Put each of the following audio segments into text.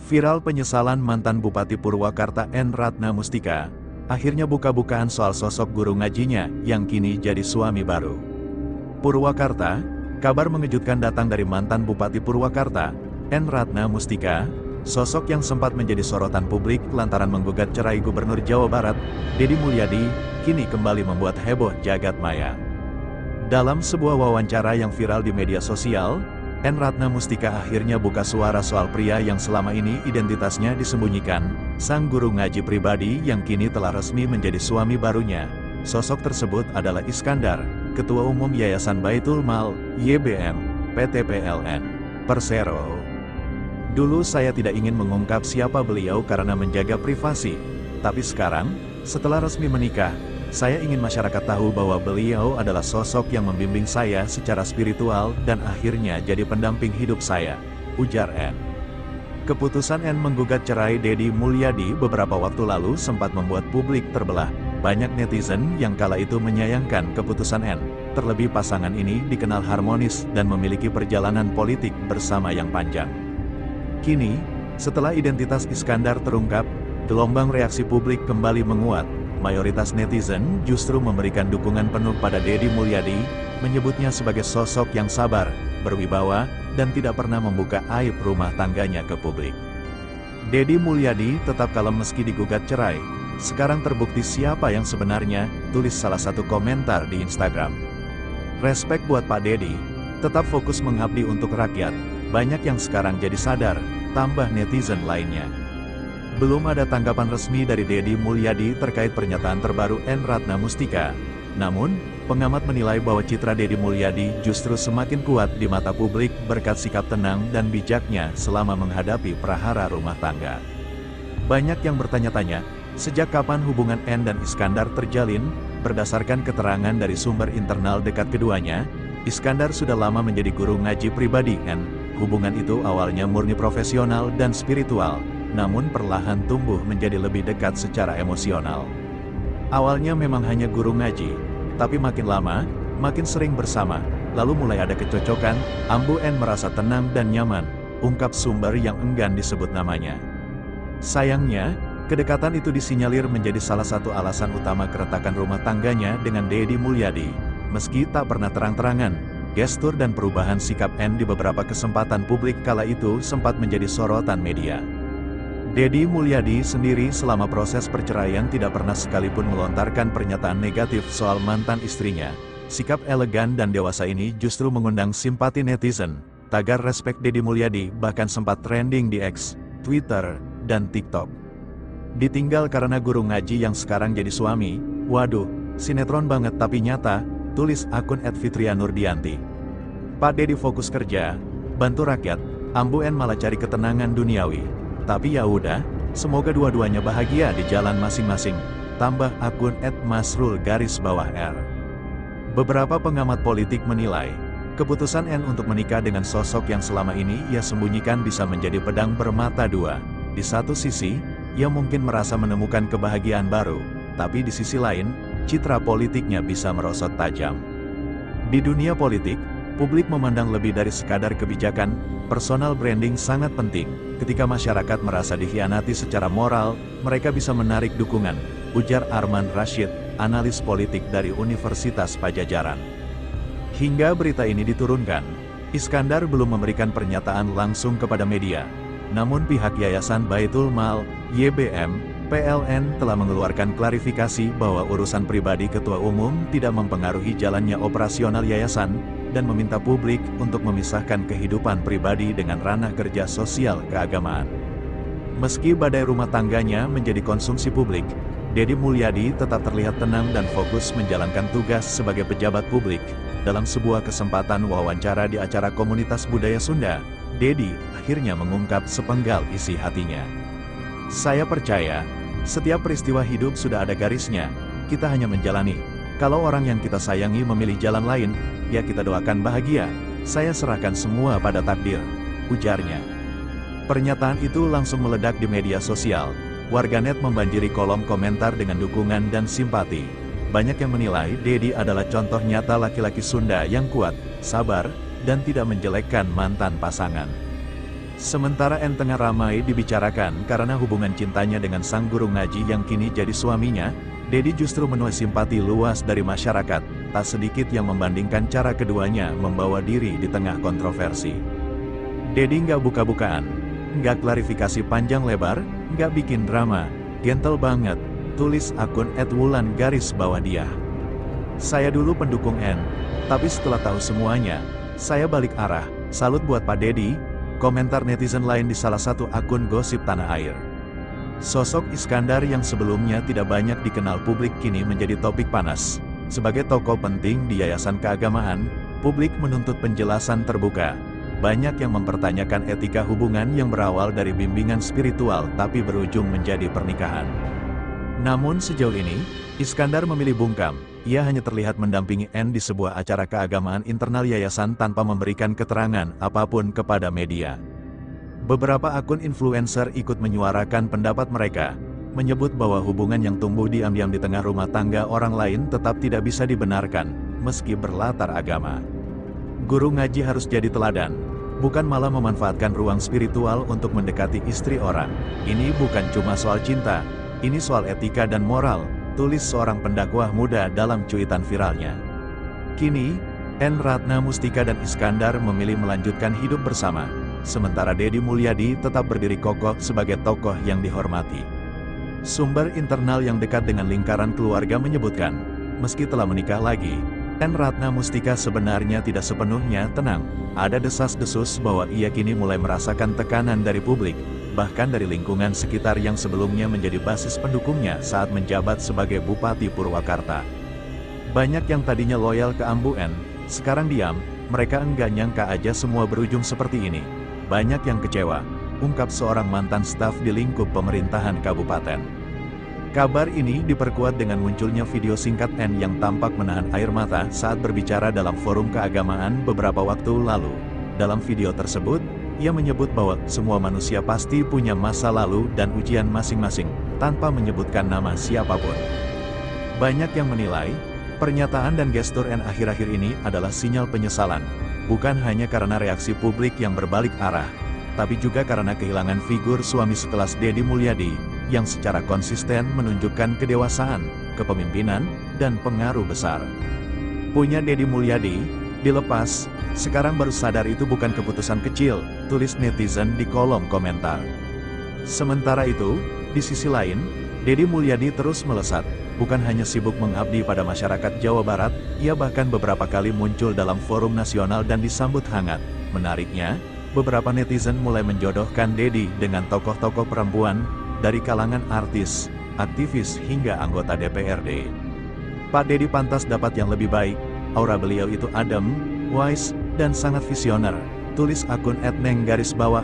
Viral penyesalan mantan Bupati Purwakarta N. Ratna Mustika, akhirnya buka-bukaan soal sosok guru ngajinya yang kini jadi suami baru. Purwakarta, kabar mengejutkan datang dari mantan Bupati Purwakarta, N. Ratna Mustika, sosok yang sempat menjadi sorotan publik lantaran menggugat cerai Gubernur Jawa Barat, Deddy Mulyadi, kini kembali membuat heboh jagat maya. Dalam sebuah wawancara yang viral di media sosial, N. Ratna Mustika akhirnya buka suara soal pria yang selama ini identitasnya disembunyikan, sang guru ngaji pribadi yang kini telah resmi menjadi suami barunya. Sosok tersebut adalah Iskandar, Ketua Umum Yayasan Baitul Mal, YBM, PT PLN, Persero. Dulu saya tidak ingin mengungkap siapa beliau karena menjaga privasi, tapi sekarang, setelah resmi menikah, saya ingin masyarakat tahu bahwa beliau adalah sosok yang membimbing saya secara spiritual dan akhirnya jadi pendamping hidup saya, ujar N. Keputusan N menggugat cerai Deddy Mulyadi beberapa waktu lalu sempat membuat publik terbelah. Banyak netizen yang kala itu menyayangkan keputusan N, terlebih pasangan ini dikenal harmonis dan memiliki perjalanan politik bersama yang panjang. Kini, setelah identitas Iskandar terungkap, gelombang reaksi publik kembali menguat. Mayoritas netizen justru memberikan dukungan penuh pada Deddy Mulyadi, menyebutnya sebagai sosok yang sabar, berwibawa, dan tidak pernah membuka aib rumah tangganya ke publik. Deddy Mulyadi tetap kalem meski digugat cerai. Sekarang terbukti siapa yang sebenarnya, tulis salah satu komentar di Instagram. Respek buat Pak Deddy, tetap fokus mengabdi untuk rakyat, banyak yang sekarang jadi sadar, tambah netizen lainnya. Belum ada tanggapan resmi dari Deddy Mulyadi terkait pernyataan terbaru N. Ratna Mustika. Namun, pengamat menilai bahwa citra Deddy Mulyadi justru semakin kuat di mata publik berkat sikap tenang dan bijaknya selama menghadapi prahara rumah tangga. Banyak yang bertanya-tanya, sejak kapan hubungan N dan Iskandar terjalin? Berdasarkan keterangan dari sumber internal dekat keduanya, Iskandar sudah lama menjadi guru ngaji pribadi N. Hubungan itu awalnya murni profesional dan spiritual, namun perlahan tumbuh menjadi lebih dekat secara emosional. Awalnya memang hanya guru ngaji, tapi makin lama, makin sering bersama, lalu mulai ada kecocokan, Ambu N merasa tenang dan nyaman, ungkap sumber yang enggan disebut namanya. Sayangnya, kedekatan itu disinyalir menjadi salah satu alasan utama keretakan rumah tangganya dengan Deddy Mulyadi. Meski tak pernah terang-terangan, gestur dan perubahan sikap N di beberapa kesempatan publik kala itu sempat menjadi sorotan media. Deddy Mulyadi sendiri selama proses perceraian tidak pernah sekalipun melontarkan pernyataan negatif soal mantan istrinya. Sikap elegan dan dewasa ini justru mengundang simpati netizen. Tagar respek Deddy Mulyadi bahkan sempat trending di X, Twitter, dan TikTok. Ditinggal karena guru ngaji yang sekarang jadi suami, waduh, sinetron banget tapi nyata, tulis akun @fitrianurdianti. Pak Deddy fokus kerja, bantu rakyat, Ambu N malah cari ketenangan duniawi. Tapi ya udah, semoga dua-duanya bahagia di jalan masing-masing, tambah akun @masrul_r. Beberapa pengamat politik menilai, keputusan N untuk menikah dengan sosok yang selama ini ia sembunyikan bisa menjadi pedang bermata dua. Di satu sisi, ia mungkin merasa menemukan kebahagiaan baru, tapi di sisi lain, citra politiknya bisa merosot tajam. Di dunia politik, publik memandang lebih dari sekadar kebijakan, personal branding sangat penting. Ketika masyarakat merasa dikhianati secara moral, mereka bisa menarik dukungan, ujar Arman Rashid, analis politik dari Universitas Padjadjaran. Hingga berita ini diturunkan, Iskandar belum memberikan pernyataan langsung kepada media. Namun pihak Yayasan Baitul Mal, YBM, PLN telah mengeluarkan klarifikasi bahwa urusan pribadi Ketua Umum tidak mempengaruhi jalannya operasional yayasan, dan meminta publik untuk memisahkan kehidupan pribadi dengan ranah kerja sosial keagamaan. Meski badai rumah tangganya menjadi konsumsi publik, Deddy Mulyadi tetap terlihat tenang dan fokus menjalankan tugas sebagai pejabat publik. Dalam sebuah kesempatan wawancara di acara Komunitas Budaya Sunda, Deddy akhirnya mengungkap sepenggal isi hatinya. Saya percaya, setiap peristiwa hidup sudah ada garisnya, kita hanya menjalani. Kalau orang yang kita sayangi memilih jalan lain, ya kita doakan bahagia, saya serahkan semua pada takdir, ujarnya. Pernyataan itu langsung meledak di media sosial. Warganet membanjiri kolom komentar dengan dukungan dan simpati. Banyak yang menilai Deddy adalah contoh nyata laki-laki Sunda yang kuat, sabar, dan tidak menjelekkan mantan pasangan. Sementara N tengah ramai dibicarakan karena hubungan cintanya dengan sang guru ngaji yang kini jadi suaminya, Dedi justru menuai simpati luas dari masyarakat, tak sedikit yang membandingkan cara keduanya membawa diri di tengah kontroversi. Dedi nggak buka-bukaan, nggak klarifikasi panjang lebar, nggak bikin drama, gentle banget, tulis akun @wulan_bawah dia. Saya dulu pendukung N, tapi setelah tahu semuanya, saya balik arah, salut buat Pak Dedi. Komentar netizen lain di salah satu akun gosip tanah air. Sosok Iskandar yang sebelumnya tidak banyak dikenal publik kini menjadi topik panas. Sebagai tokoh penting di yayasan keagamaan, publik menuntut penjelasan terbuka. Banyak yang mempertanyakan etika hubungan yang berawal dari bimbingan spiritual tapi berujung menjadi pernikahan. Namun sejauh ini, Iskandar memilih bungkam. Ia hanya terlihat mendampingi N di sebuah acara keagamaan internal yayasan tanpa memberikan keterangan apapun kepada media. Beberapa akun influencer ikut menyuarakan pendapat mereka, menyebut bahwa hubungan yang tumbuh diam-diam di tengah rumah tangga orang lain tetap tidak bisa dibenarkan, meski berlatar agama. Guru ngaji harus jadi teladan, bukan malah memanfaatkan ruang spiritual untuk mendekati istri orang. Ini bukan cuma soal cinta, ini soal etika dan moral, tulis seorang pendakwah muda dalam cuitan viralnya. Kini, N. Ratna Mustika dan Iskandar memilih melanjutkan hidup bersama, sementara Dedi Mulyadi tetap berdiri kokoh sebagai tokoh yang dihormati. Sumber internal yang dekat dengan lingkaran keluarga menyebutkan, meski telah menikah lagi, N. Ratna Mustika sebenarnya tidak sepenuhnya tenang. Ada desas-desus bahwa ia kini mulai merasakan tekanan dari publik, bahkan dari lingkungan sekitar yang sebelumnya menjadi basis pendukungnya saat menjabat sebagai Bupati Purwakarta. Banyak yang tadinya loyal ke Ambu N, sekarang diam, mereka enggak nyangka aja semua berujung seperti ini. Banyak yang kecewa, ungkap seorang mantan staf di lingkup pemerintahan kabupaten. Kabar ini diperkuat dengan munculnya video singkat N yang tampak menahan air mata saat berbicara dalam forum keagamaan beberapa waktu lalu. Dalam video tersebut, ia menyebut bahwa semua manusia pasti punya masa lalu dan ujian masing-masing, tanpa menyebutkan nama siapapun. Banyak yang menilai, pernyataan dan gestur N akhir-akhir ini adalah sinyal penyesalan, bukan hanya karena reaksi publik yang berbalik arah, tapi juga karena kehilangan figur suami sekelas Dedi Mulyadi, yang secara konsisten menunjukkan kedewasaan, kepemimpinan, dan pengaruh besar. Punya Dedi Mulyadi dilepas, sekarang baru sadar itu bukan keputusan kecil, tulis netizen di kolom komentar. Sementara itu, di sisi lain, Dedi Mulyadi terus melesat, bukan hanya sibuk mengabdi pada masyarakat Jawa Barat, ia bahkan beberapa kali muncul dalam forum nasional dan disambut hangat. Menariknya, beberapa netizen mulai menjodohkan Dedi dengan tokoh-tokoh perempuan, dari kalangan artis, aktivis hingga anggota DPRD. Pak Dedi pantas dapat yang lebih baik. Aura beliau itu adem, wise, dan sangat visioner, tulis akun @neng_ayu_rahma.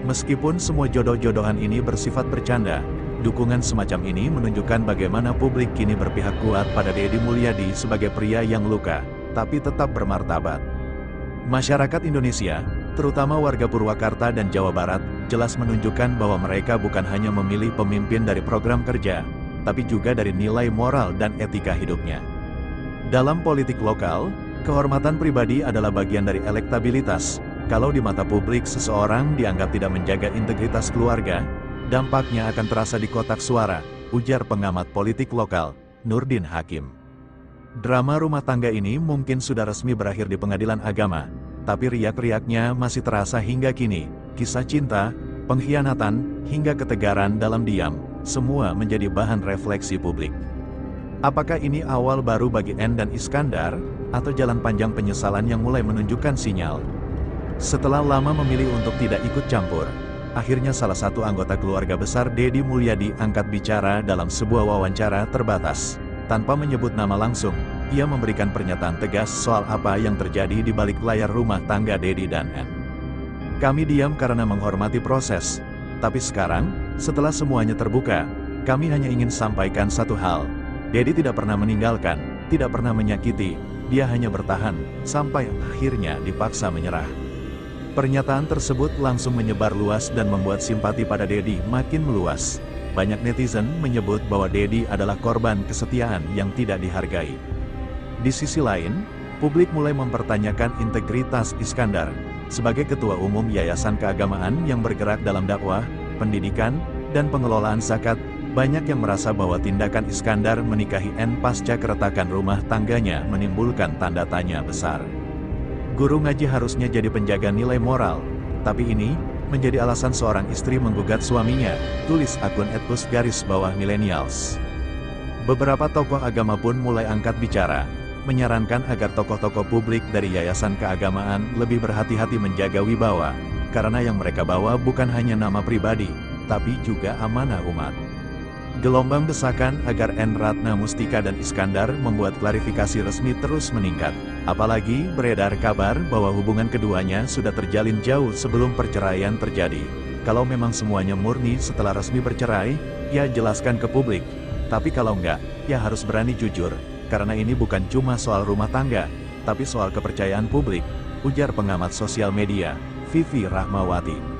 Meskipun semua jodoh-jodohan ini bersifat bercanda, dukungan semacam ini menunjukkan bagaimana publik kini berpihak kuat pada Dedi Mulyadi sebagai pria yang luka, tapi tetap bermartabat. Masyarakat Indonesia, terutama warga Purwakarta dan Jawa Barat, jelas menunjukkan bahwa mereka bukan hanya memilih pemimpin dari program kerja, tapi juga dari nilai moral dan etika hidupnya. Dalam politik lokal, kehormatan pribadi adalah bagian dari elektabilitas. Kalau di mata publik seseorang dianggap tidak menjaga integritas keluarga, dampaknya akan terasa di kotak suara, ujar pengamat politik lokal, Nurdin Hakim. Drama rumah tangga ini mungkin sudah resmi berakhir di pengadilan agama, tapi riak-riaknya masih terasa hingga kini. Kisah cinta, pengkhianatan, hingga ketegaran dalam diam, semua menjadi bahan refleksi publik. Apakah ini awal baru bagi N dan Iskandar, atau jalan panjang penyesalan yang mulai menunjukkan sinyal? Setelah lama memilih untuk tidak ikut campur, akhirnya salah satu anggota keluarga besar Dedi Mulyadi angkat bicara dalam sebuah wawancara terbatas. Tanpa menyebut nama langsung, ia memberikan pernyataan tegas soal apa yang terjadi di balik layar rumah tangga Dedi dan N. Kami diam karena menghormati proses, tapi sekarang, setelah semuanya terbuka, kami hanya ingin sampaikan satu hal. Dedi tidak pernah meninggalkan, tidak pernah menyakiti, dia hanya bertahan, sampai akhirnya dipaksa menyerah. Pernyataan tersebut langsung menyebar luas dan membuat simpati pada Dedi makin meluas. Banyak netizen menyebut bahwa Dedi adalah korban kesetiaan yang tidak dihargai. Di sisi lain, publik mulai mempertanyakan integritas Iskandar. Sebagai Ketua Umum Yayasan Keagamaan yang bergerak dalam dakwah, pendidikan, dan pengelolaan zakat, banyak yang merasa bahwa tindakan Iskandar menikahi N pasca keretakan rumah tangganya menimbulkan tanda tanya besar. Guru ngaji harusnya jadi penjaga nilai moral, tapi ini menjadi alasan seorang istri menggugat suaminya, tulis akun @millennials. Beberapa tokoh agama pun mulai angkat bicara, menyarankan agar tokoh-tokoh publik dari Yayasan Keagamaan lebih berhati-hati menjaga wibawa, karena yang mereka bawa bukan hanya nama pribadi, tapi juga amanah umat. Gelombang desakan agar N. Ratna Mustika dan Iskandar membuat klarifikasi resmi terus meningkat, apalagi beredar kabar bahwa hubungan keduanya sudah terjalin jauh sebelum perceraian terjadi. Kalau memang semuanya murni setelah resmi bercerai, ya jelaskan ke publik. Tapi kalau enggak, ya harus berani jujur, karena ini bukan cuma soal rumah tangga, tapi soal kepercayaan publik, ujar pengamat sosial media, Vivi Rahmawati.